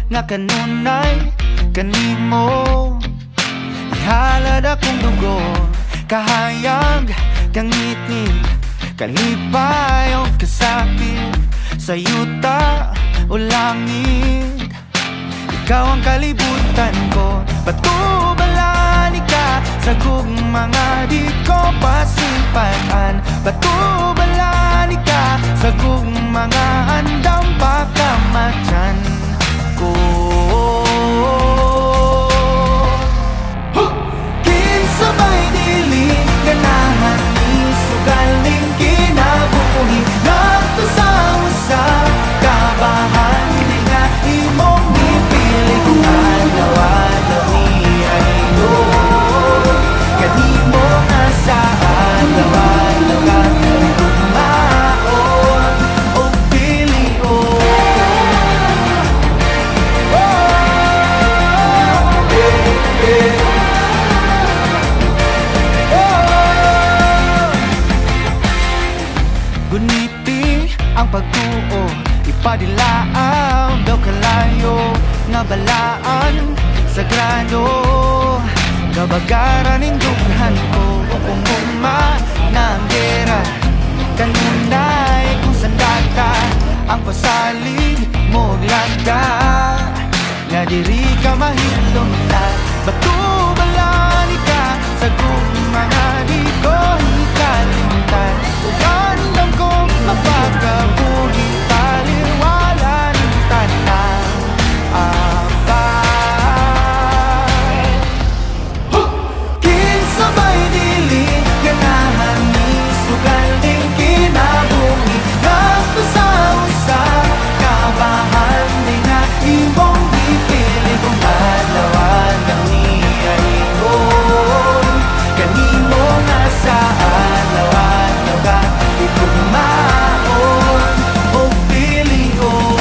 nga kanunay kanimo. Ihalad akong dugo, kahayag kang ngitngit, kalipay o kasakit, sa yuta o langit. Ikaw ang kalibutan ko, batubalani ka sa gugmanga di ko pasimpatan. Batubalani ka sa gugmanga andam pagkamatyan ko. Kinsabay dili ganahan ni sugaling kinabuhi, nagto sa usap kabahan di nga imong ipili kung alaw-alaw niya iyon. Kanimo nga sa alaw-alaw ka kumaon o pilion. Guniti ang pagtuo, ipadilaaw daw kalayo, nga balaan sagrado. Kabagaran ning dughan ko, umuma na ang gera. Kanunay kung sandata ang pasalig mo glagda, nga diri ka mahilom na. Batubalani ka sa gugmanga di ko hikalimutan. Ugandam kong mapagkabuhi, taliwala ng tanang abay. Kinsabay dili ganahan ni sugal ding kinabuhi, nagto sa usap kabahan di nga imong ipili kung alaw-alaw niya iyon. Kanimo nga sa alaw-alaw ka di kumaon o pilion.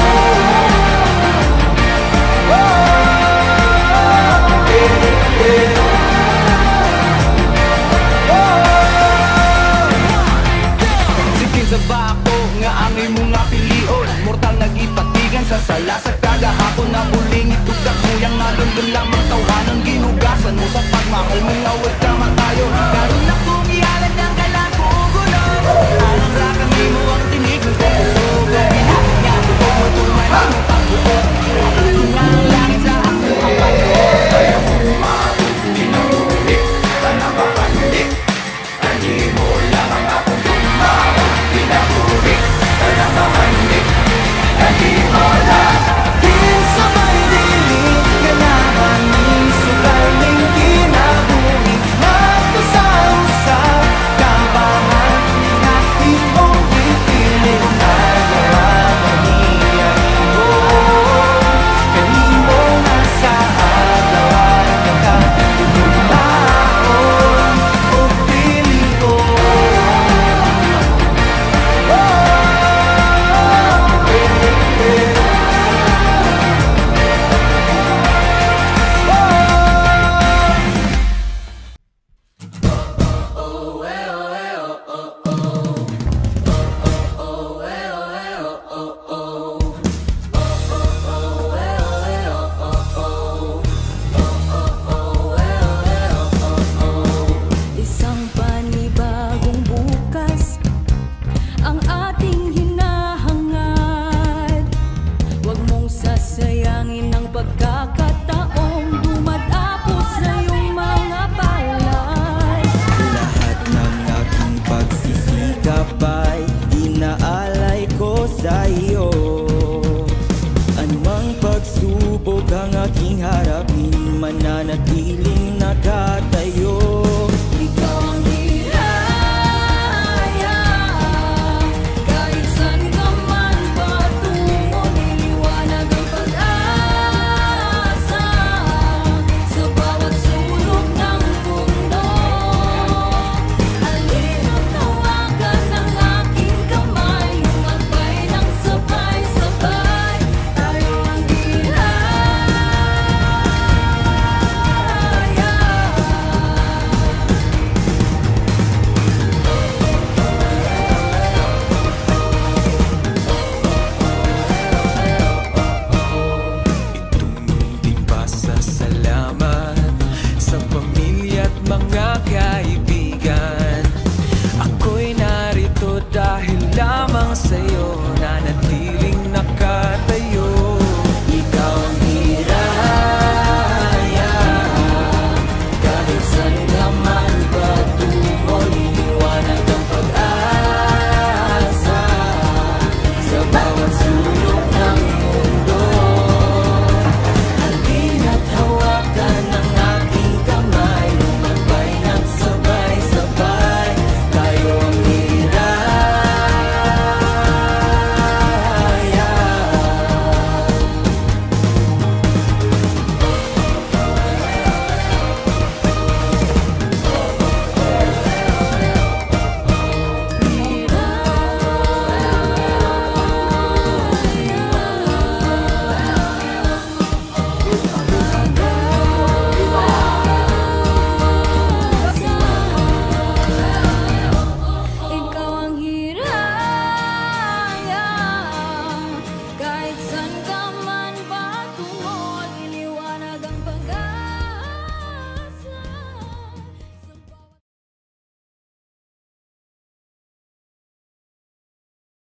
Sige sa bako nga ang imong nga pilion, mortal nagipatigan sa sala sa kagahapon na muling itugak mo yang nalundun lamang tawanan ginugasan mo sa pagmakal mong awag ka matayo. Karoon na kong iyalan ng kalako gulo, alam rakang di mo ang tinig ng kong ginaganya ko mo tuman ang pagbuo. Ako nga ang langit sa ako ang pagbuo. Ayaw mo umabot, pinamulik, tanapakanik, ani mo lamang akong umabot, pinamulik, tanapakanik, ani mo lamang. Kinsabay dili ganahan ni sugal ning kinabuhi, nagto sa usap kabahan di nga imong ipili kung alaw-alaw niya iyon. Kanimo nga sa alaw-alaw ka kumaon o pilion. Isang panibagong bukas ang ating hinahangad. Huwag mong sasayangin ang pagkaka